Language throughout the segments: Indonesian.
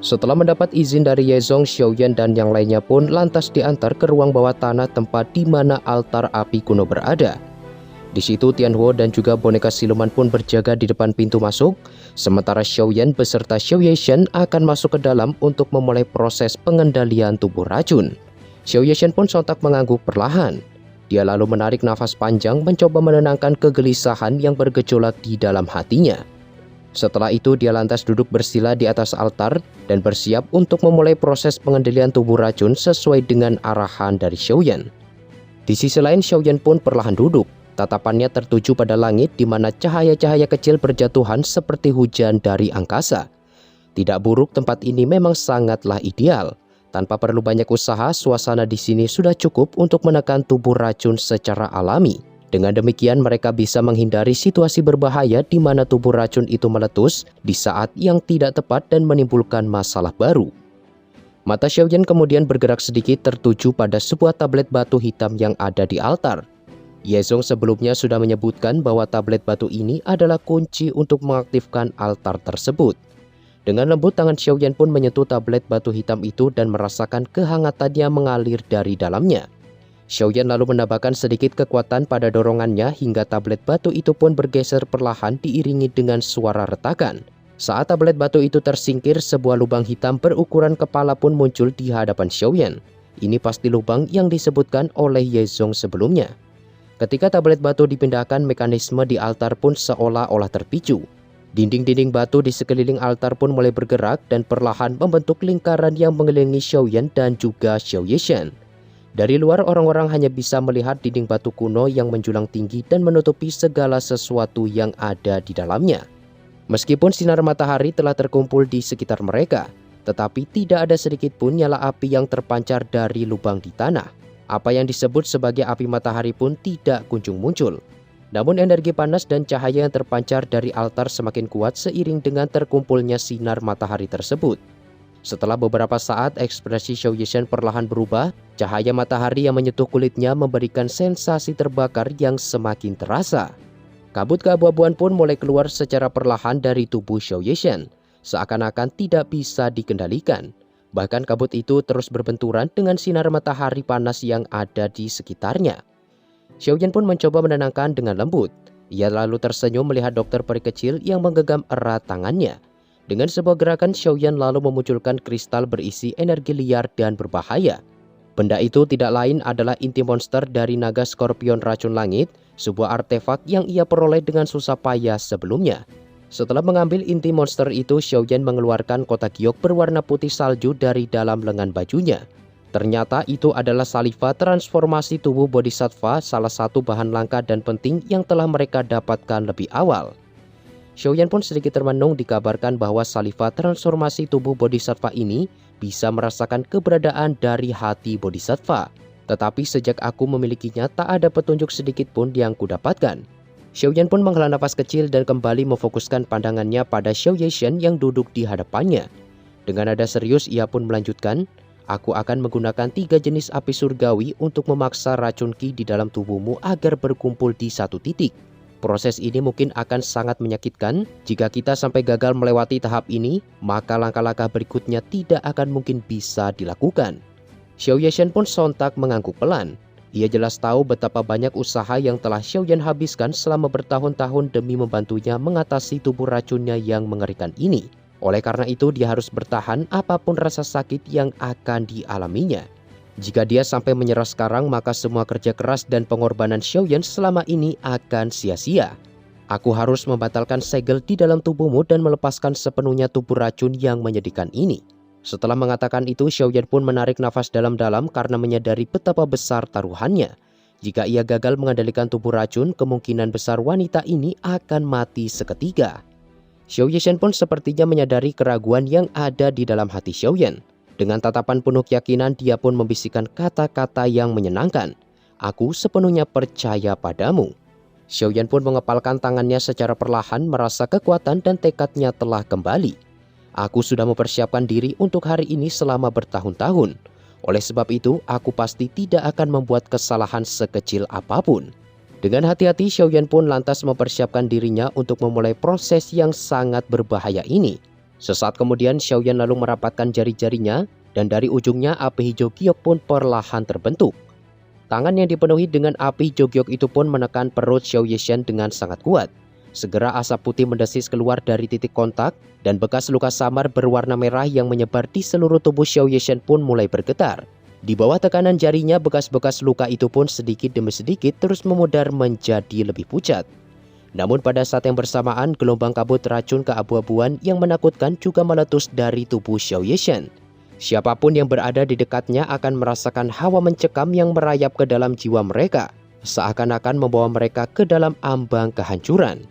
Setelah mendapat izin dari Yezong, Xiaoyan dan yang lainnya pun lantas diantar ke ruang bawah tanah tempat di mana altar api kuno berada. Di situ Tianhuo dan juga boneka siluman pun berjaga di depan pintu masuk, sementara Xiaoyan beserta Xiao Yeshen akan masuk ke dalam untuk memulai proses pengendalian tubuh racun. Xiao Yeshen pun sontak mengangguk perlahan. Dia lalu menarik nafas panjang mencoba menenangkan kegelisahan yang bergejolak di dalam hatinya. Setelah itu dia lantas duduk bersila di atas altar dan bersiap untuk memulai proses pengendalian tubuh racun sesuai dengan arahan dari Xiaoyan. Di sisi lain Xiaoyan pun perlahan duduk, tatapannya tertuju pada langit di mana cahaya-cahaya kecil berjatuhan seperti hujan dari angkasa. Tidak buruk, tempat ini memang sangatlah ideal. Tanpa perlu banyak usaha, suasana di sini sudah cukup untuk menekan tubuh racun secara alami. Dengan demikian mereka bisa menghindari situasi berbahaya di mana tubuh racun itu meletus di saat yang tidak tepat dan menimbulkan masalah baru. Mata Xiaoyan kemudian bergerak sedikit tertuju pada sebuah tablet batu hitam yang ada di altar. Yezong sebelumnya sudah menyebutkan bahwa tablet batu ini adalah kunci untuk mengaktifkan altar tersebut. Dengan lembut tangan Xiaoyan pun menyentuh tablet batu hitam itu dan merasakan kehangatannya mengalir dari dalamnya. Xiaoyan lalu menambahkan sedikit kekuatan pada dorongannya hingga tablet batu itu pun bergeser perlahan diiringi dengan suara retakan. Saat tablet batu itu tersingkir, sebuah lubang hitam berukuran kepala pun muncul di hadapan Xiaoyan. Ini pasti lubang yang disebutkan oleh Yezong sebelumnya. Ketika tablet batu dipindahkan, mekanisme di altar pun seolah-olah terpicu. Dinding-dinding batu di sekeliling altar pun mulai bergerak dan perlahan membentuk lingkaran yang mengelilingi Xiaoyan dan juga Xiao Yeshen. Dari luar orang-orang hanya bisa melihat dinding batu kuno yang menjulang tinggi dan menutupi segala sesuatu yang ada di dalamnya. Meskipun sinar matahari telah terkumpul di sekitar mereka, tetapi tidak ada sedikit pun nyala api yang terpancar dari lubang di tanah. Apa yang disebut sebagai api matahari pun tidak kunjung muncul. Namun energi panas dan cahaya yang terpancar dari altar semakin kuat seiring dengan terkumpulnya sinar matahari tersebut. Setelah beberapa saat, ekspresi Xiao Yeshen perlahan berubah. Cahaya matahari yang menyentuh kulitnya memberikan sensasi terbakar yang semakin terasa. Kabut keabu-abuan pun mulai keluar secara perlahan dari tubuh Xiao Yeshen, seakan-akan tidak bisa dikendalikan. Bahkan kabut itu terus berbenturan dengan sinar matahari panas yang ada di sekitarnya. Xiaoyan pun mencoba menenangkan dengan lembut. Ia lalu tersenyum melihat dokter peri kecil yang menggenggam erat tangannya. Dengan sebuah gerakan, Xiaoyan lalu memunculkan kristal berisi energi liar dan berbahaya. Benda itu tidak lain adalah inti monster dari naga skorpion racun langit, sebuah artefak yang ia peroleh dengan susah payah sebelumnya. Setelah mengambil inti monster itu, Xiaoyan mengeluarkan kotak giok berwarna putih salju dari dalam lengan bajunya. Ternyata itu adalah saliva transformasi tubuh bodhisattva, salah satu bahan langka dan penting yang telah mereka dapatkan lebih awal. Xiaoyan pun sedikit termenung dikabarkan bahwa saliva transformasi tubuh bodhisattva ini bisa merasakan keberadaan dari hati bodhisattva. Tetapi sejak aku memilikinya tak ada petunjuk sedikit pun yang kudapatkan. Xiaoyan pun menghela nafas kecil dan kembali memfokuskan pandangannya pada Xiao Yeshen yang duduk di hadapannya. Dengan nada serius ia pun melanjutkan, aku akan menggunakan 3 jenis api surgawi untuk memaksa racun Qi di dalam tubuhmu agar berkumpul di satu titik. Proses ini mungkin akan sangat menyakitkan. Jika kita sampai gagal melewati tahap ini, maka langkah-langkah berikutnya tidak akan mungkin bisa dilakukan. Xiao Yeshen pun sontak mengangguk pelan. Ia jelas tahu betapa banyak usaha yang telah Xiaoyan habiskan selama bertahun-tahun demi membantunya mengatasi tubuh racunnya yang mengerikan ini. Oleh karena itu dia harus bertahan apapun rasa sakit yang akan dialaminya. Jika dia sampai menyerah sekarang, maka semua kerja keras dan pengorbanan Xiaoyan selama ini akan sia-sia. Aku harus membatalkan segel di dalam tubuhmu dan melepaskan sepenuhnya tubuh racun yang menyedihkan ini. Setelah mengatakan itu, Xiaoyan pun menarik nafas dalam-dalam karena menyadari betapa besar taruhannya. Jika ia gagal mengendalikan tubuh racun, kemungkinan besar wanita ini akan mati seketika. Xiao Yeshen pun sepertinya menyadari keraguan yang ada di dalam hati Xiaoyan. Dengan tatapan penuh keyakinan, dia pun membisikkan kata-kata yang menyenangkan. Aku sepenuhnya percaya padamu. Xiaoyan pun mengepalkan tangannya secara perlahan, merasa kekuatan dan tekadnya telah kembali. Aku sudah mempersiapkan diri untuk hari ini selama bertahun-tahun. Oleh sebab itu, aku pasti tidak akan membuat kesalahan sekecil apapun. Dengan hati-hati, Xiaoyan pun lantas mempersiapkan dirinya untuk memulai proses yang sangat berbahaya ini. Sesaat kemudian Xiaoyan lalu merapatkan jari-jarinya dan dari ujungnya api hijau giok pun perlahan terbentuk. Tangan yang dipenuhi dengan api hijau giok itu pun menekan perut Xiao Yishan dengan sangat kuat. Segera asap putih mendesis keluar dari titik kontak dan bekas luka samar berwarna merah yang menyebar di seluruh tubuh Xiao Yishan pun mulai bergetar. Di bawah tekanan jarinya, bekas-bekas luka itu pun sedikit demi sedikit terus memudar menjadi lebih pucat. Namun pada saat yang bersamaan, gelombang kabut racun keabu-abuan yang menakutkan juga meletus dari tubuh Xiao Yishan. Siapapun yang berada di dekatnya akan merasakan hawa mencekam yang merayap ke dalam jiwa mereka, seakan-akan membawa mereka ke dalam ambang kehancuran.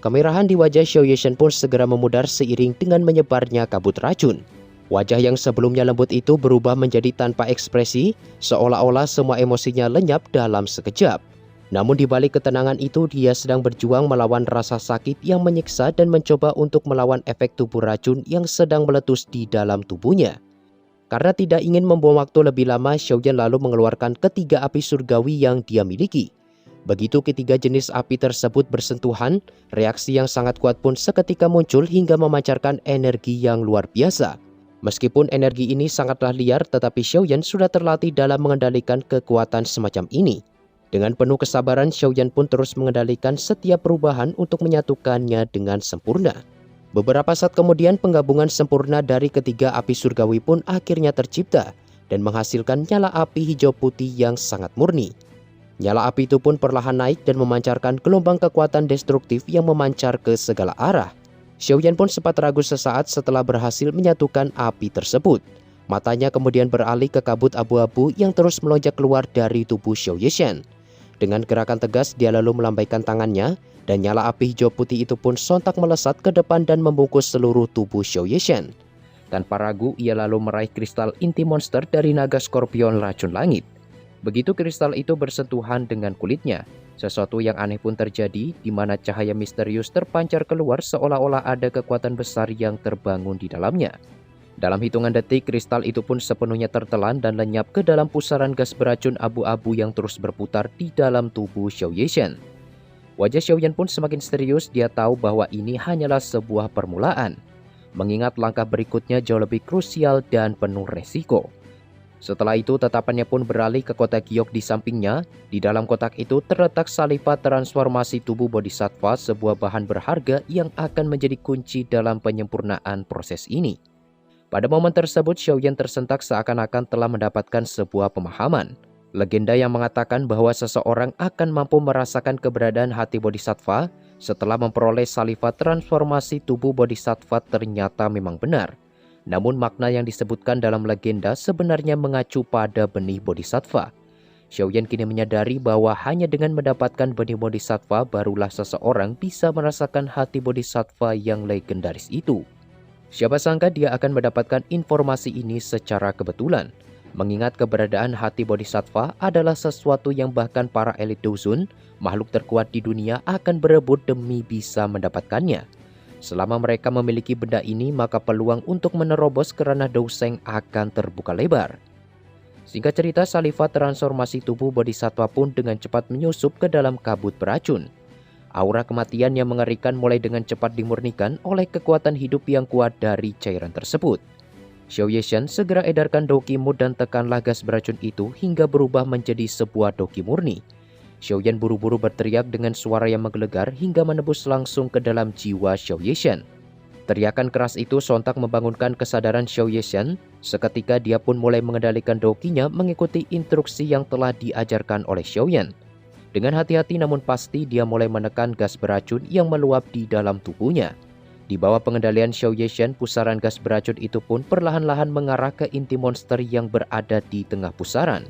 Kemerahan di wajah Xiao Yishan pun segera memudar seiring dengan menyebarnya kabut racun. Wajah yang sebelumnya lembut itu berubah menjadi tanpa ekspresi, seolah-olah semua emosinya lenyap dalam sekejap. Namun di balik ketenangan itu, dia sedang berjuang melawan rasa sakit yang menyiksa dan mencoba untuk melawan efek tubuh racun yang sedang meletus di dalam tubuhnya. Karena tidak ingin membuang waktu lebih lama, Xiaoyan lalu mengeluarkan ketiga api surgawi yang dia miliki. Begitu ketiga jenis api tersebut bersentuhan, reaksi yang sangat kuat pun seketika muncul hingga memancarkan energi yang luar biasa. Meskipun energi ini sangatlah liar, tetapi Xiaoyan sudah terlatih dalam mengendalikan kekuatan semacam ini. Dengan penuh kesabaran, Xiaoyan pun terus mengendalikan setiap perubahan untuk menyatukannya dengan sempurna. Beberapa saat kemudian, penggabungan sempurna dari ketiga api surgawi pun akhirnya tercipta dan menghasilkan nyala api hijau putih yang sangat murni. Nyala api itu pun perlahan naik dan memancarkan gelombang kekuatan destruktif yang memancar ke segala arah. Xiaoyan pun sempat ragu sesaat setelah berhasil menyatukan api tersebut. Matanya kemudian beralih ke kabut abu-abu yang terus melonjak keluar dari tubuh Xiao Yishan. Dengan gerakan tegas, dia lalu melambaikan tangannya, dan nyala api hijau putih itu pun sontak melesat ke depan dan membungkus seluruh tubuh Xiao Yishan. Tanpa ragu, ia lalu meraih kristal inti monster dari naga skorpion racun langit. Begitu kristal itu bersentuhan dengan kulitnya, sesuatu yang aneh pun terjadi, di mana cahaya misterius terpancar keluar seolah-olah ada kekuatan besar yang terbangun di dalamnya. Dalam hitungan detik, kristal itu pun sepenuhnya tertelan dan lenyap ke dalam pusaran gas beracun abu-abu yang terus berputar di dalam tubuh Xiao Yishan. Wajah Xiaoyan pun semakin serius, dia tahu bahwa ini hanyalah sebuah permulaan, mengingat langkah berikutnya jauh lebih krusial dan penuh resiko. Setelah itu, tatapannya pun beralih ke kotak giok di sampingnya. Di dalam kotak itu terletak salifat transformasi tubuh bodhisattva, sebuah bahan berharga yang akan menjadi kunci dalam penyempurnaan proses ini. Pada momen tersebut, Xiaoyan tersentak seakan-akan telah mendapatkan sebuah pemahaman. Legenda yang mengatakan bahwa seseorang akan mampu merasakan keberadaan hati bodhisattva setelah memperoleh salifat transformasi tubuh bodhisattva ternyata memang benar. Namun makna yang disebutkan dalam legenda sebenarnya mengacu pada benih bodhisattva. Xiaoyan kini menyadari bahwa hanya dengan mendapatkan benih bodhisattva barulah seseorang bisa merasakan hati bodhisattva yang legendaris itu. Siapa sangka dia akan mendapatkan informasi ini secara kebetulan, mengingat keberadaan hati bodhisattva adalah sesuatu yang bahkan para elit Dozun, makhluk terkuat di dunia, akan berebut demi bisa mendapatkannya. Selama mereka memiliki benda ini, maka peluang untuk menerobos ke ranah Douseng akan terbuka lebar. Singkat cerita, salifat transformasi tubuh bodhisattva pun dengan cepat menyusup ke dalam kabut beracun. Aura kematian yang mengerikan mulai dengan cepat dimurnikan oleh kekuatan hidup yang kuat dari cairan tersebut. Xiao Yishan segera edarkan doki mood dan tekanlah gas beracun itu hingga berubah menjadi sebuah doki murni. Xiaoyan buru-buru berteriak dengan suara yang menggelegar hingga menembus langsung ke dalam jiwa Xiao Yishan. Teriakan keras itu sontak membangunkan kesadaran Xiao Yishan. Seketika dia pun mulai mengendalikan dokinya mengikuti instruksi yang telah diajarkan oleh Xiaoyan. Dengan hati-hati namun pasti dia mulai menekan gas beracun yang meluap di dalam tubuhnya. Di bawah pengendalian Xiao Yishan, pusaran gas beracun itu pun perlahan-lahan mengarah ke inti monster yang berada di tengah pusaran.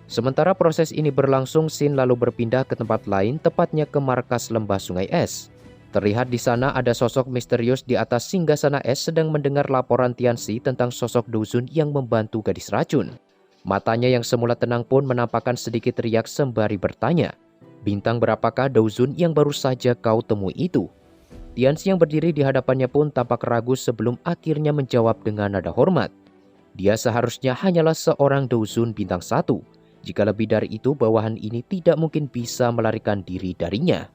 Sementara proses ini berlangsung, Xin lalu berpindah ke tempat lain, tepatnya ke markas lembah sungai es. Terlihat di sana ada sosok misterius di atas singgasana es sedang mendengar laporan Tianxi tentang sosok Dozun yang membantu gadis racun. Matanya yang semula tenang pun menampakkan sedikit riak sembari bertanya, "Bintang berapakah Dozun yang baru saja kau temui itu?" Tianxi yang berdiri di hadapannya pun tampak ragu sebelum akhirnya menjawab dengan nada hormat. Dia seharusnya hanyalah seorang Dozun bintang 1. Jika lebih dari itu, bawahan ini tidak mungkin bisa melarikan diri darinya.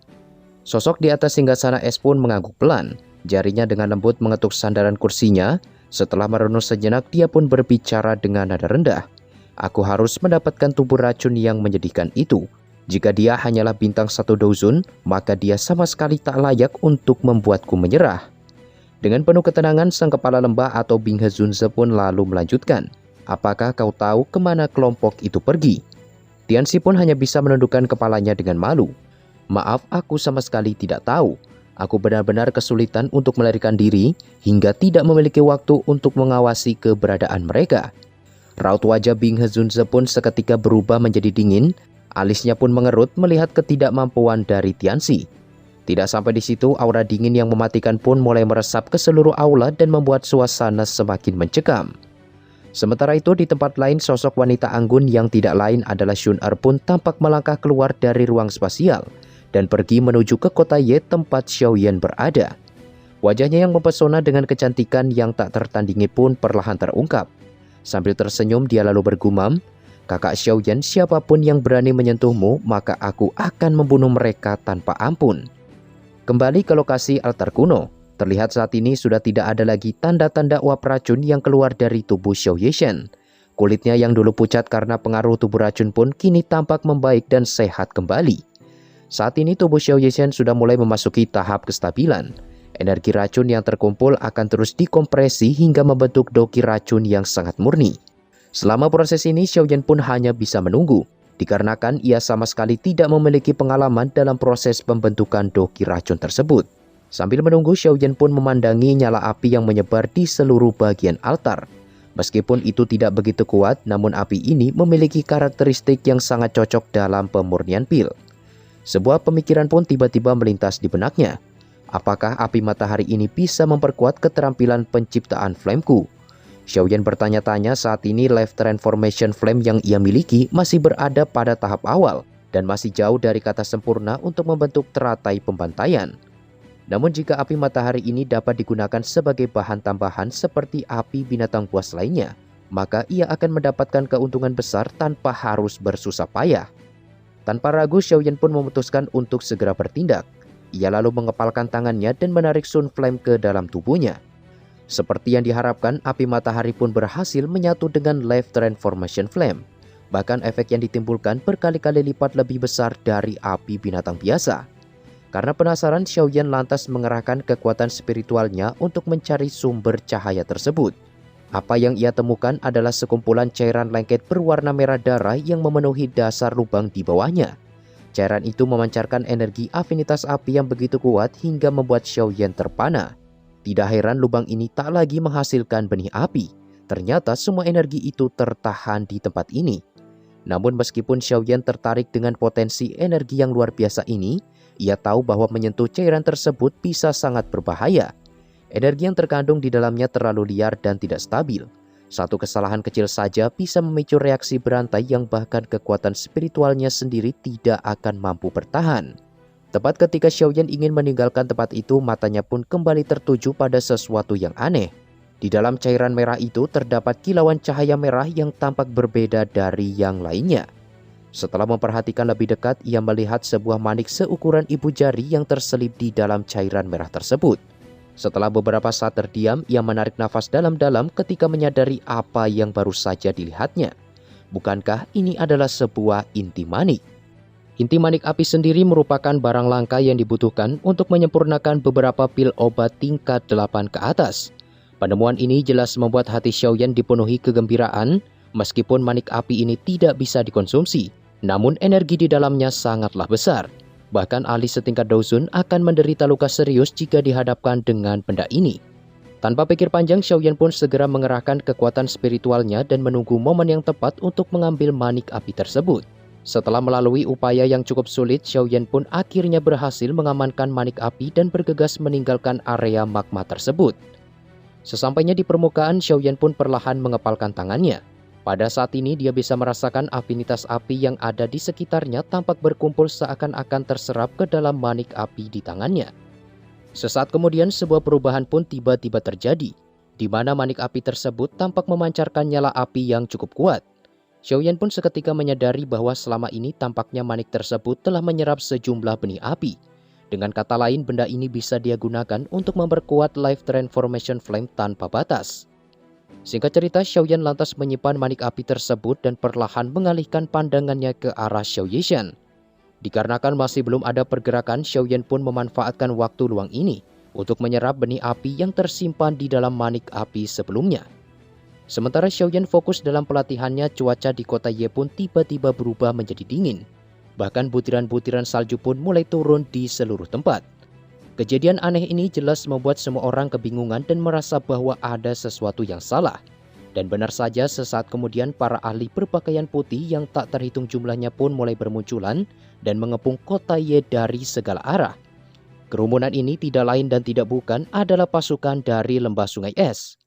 Sosok di atas singgasana es pun mengangguk pelan. Jarinya dengan lembut mengetuk sandaran kursinya. Setelah merenung sejenak, dia pun berbicara dengan nada rendah. Aku harus mendapatkan tubuh racun yang menyedihkan itu. Jika dia hanyalah bintang satu dozen, maka dia sama sekali tak layak untuk membuatku menyerah. Dengan penuh ketenangan, sang kepala lembah atau Bing Hezunze pun lalu melanjutkan. Apakah kau tahu kemana kelompok itu pergi? Tianxi pun hanya bisa menundukkan kepalanya dengan malu. Maaf, aku sama sekali tidak tahu. Aku benar-benar kesulitan untuk melarikan diri hingga tidak memiliki waktu untuk mengawasi keberadaan mereka. Raut wajah Bing Hezunze pun seketika berubah menjadi dingin. Alisnya pun mengerut melihat ketidakmampuan dari Tianxi. Tidak sampai di situ, aura dingin yang mematikan pun mulai meresap ke seluruh aula dan membuat suasana semakin mencekam. Sementara itu di tempat lain, sosok wanita anggun yang tidak lain adalah Xun-Er pun tampak melangkah keluar dari ruang spasial dan pergi menuju ke kota Ye tempat Xiaoyan berada. Wajahnya yang mempesona dengan kecantikan yang tak tertandingi pun perlahan terungkap. Sambil tersenyum dia lalu bergumam, "Kakak Xiaoyan, siapapun yang berani menyentuhmu, maka aku akan membunuh mereka tanpa ampun." Kembali ke lokasi altar kuno. Terlihat saat ini sudah tidak ada lagi tanda-tanda uap racun yang keluar dari tubuh Xiao Yeshen. Kulitnya yang dulu pucat karena pengaruh tubuh racun pun kini tampak membaik dan sehat kembali. Saat ini tubuh Xiao Yeshen sudah mulai memasuki tahap kestabilan. Energi racun yang terkumpul akan terus dikompresi hingga membentuk doki racun yang sangat murni. Selama proses ini, Xiaoyan pun hanya bisa menunggu, dikarenakan ia sama sekali tidak memiliki pengalaman dalam proses pembentukan doki racun tersebut. Sambil menunggu, Xiaoyan pun memandangi nyala api yang menyebar di seluruh bagian altar. Meskipun itu tidak begitu kuat, namun api ini memiliki karakteristik yang sangat cocok dalam pemurnian pil. Sebuah pemikiran pun tiba-tiba melintas di benaknya. Apakah api matahari ini bisa memperkuat keterampilan penciptaan flameku? Xiaoyan bertanya-tanya. Saat ini Life Transformation Flame yang ia miliki masih berada pada tahap awal dan masih jauh dari kata sempurna untuk membentuk teratai pembantaian. Namun jika api matahari ini dapat digunakan sebagai bahan tambahan seperti api binatang buas lainnya, maka ia akan mendapatkan keuntungan besar tanpa harus bersusah payah. Tanpa ragu, Xiaoyan pun memutuskan untuk segera bertindak. Ia lalu mengepalkan tangannya dan menarik Sun Flame ke dalam tubuhnya. Seperti yang diharapkan, api matahari pun berhasil menyatu dengan Life Transformation Flame. Bahkan efek yang ditimbulkan berkali-kali lipat lebih besar dari api binatang biasa. Karena penasaran, Xiaoyan lantas mengerahkan kekuatan spiritualnya untuk mencari sumber cahaya tersebut. Apa yang ia temukan adalah sekumpulan cairan lengket berwarna merah darah yang memenuhi dasar lubang di bawahnya. Cairan itu memancarkan energi afinitas api yang begitu kuat hingga membuat Xiaoyan terpana. Tidak heran lubang ini tak lagi menghasilkan benih api. Ternyata semua energi itu tertahan di tempat ini. Namun meskipun Xiaoyan tertarik dengan potensi energi yang luar biasa ini, ia tahu bahwa menyentuh cairan tersebut bisa sangat berbahaya. Energi yang terkandung di dalamnya terlalu liar dan tidak stabil. Satu kesalahan kecil saja bisa memicu reaksi berantai yang bahkan kekuatan spiritualnya sendiri tidak akan mampu bertahan. Tepat ketika Xiaoyan ingin meninggalkan tempat itu, matanya pun kembali tertuju pada sesuatu yang aneh. Di dalam cairan merah itu terdapat kilauan cahaya merah yang tampak berbeda dari yang lainnya. Setelah memperhatikan lebih dekat, ia melihat sebuah manik seukuran ibu jari yang terselip di dalam cairan merah tersebut. Setelah beberapa saat terdiam, ia menarik nafas dalam-dalam ketika menyadari apa yang baru saja dilihatnya. Bukankah ini adalah sebuah inti manik? Inti manik api sendiri merupakan barang langka yang dibutuhkan untuk menyempurnakan beberapa pil obat tingkat 8 ke atas. Penemuan ini jelas membuat hati Xiaoyan dipenuhi kegembiraan. Meskipun manik api ini tidak bisa dikonsumsi, namun energi di dalamnya sangatlah besar. Bahkan ahli setingkat Dozun akan menderita luka serius jika dihadapkan dengan benda ini. Tanpa pikir panjang, Xiaoyan pun segera mengerahkan kekuatan spiritualnya dan menunggu momen yang tepat untuk mengambil manik api tersebut. Setelah melalui upaya yang cukup sulit, Xiaoyan pun akhirnya berhasil mengamankan manik api dan bergegas meninggalkan area magma tersebut. Sesampainya di permukaan, Xiaoyan pun perlahan mengepalkan tangannya. Pada saat ini dia bisa merasakan afinitas api yang ada di sekitarnya tampak berkumpul seakan-akan terserap ke dalam manik api di tangannya. Sesaat kemudian sebuah perubahan pun tiba-tiba terjadi, di mana manik api tersebut tampak memancarkan nyala api yang cukup kuat. Xiaoyan pun seketika menyadari bahwa selama ini tampaknya manik tersebut telah menyerap sejumlah benih api. Dengan kata lain, benda ini bisa dia gunakan untuk memperkuat Life Transformation Flame tanpa batas. Singkat cerita, Xiaoyan lantas menyimpan manik api tersebut dan perlahan mengalihkan pandangannya ke arah Xiao Yishan. Dikarenakan masih belum ada pergerakan, Xiaoyan pun memanfaatkan waktu luang ini untuk menyerap benih api yang tersimpan di dalam manik api sebelumnya. Sementara Xiaoyan fokus dalam pelatihannya, cuaca di kota Ye pun tiba-tiba berubah menjadi dingin. Bahkan butiran-butiran salju pun mulai turun di seluruh tempat. Kejadian aneh ini jelas membuat semua orang kebingungan dan merasa bahwa ada sesuatu yang salah. Dan benar saja, sesaat kemudian para ahli berpakaian putih yang tak terhitung jumlahnya pun mulai bermunculan dan mengepung kota Ye dari segala arah. Kerumunan ini tidak lain dan tidak bukan adalah pasukan dari Lembah Sungai Es.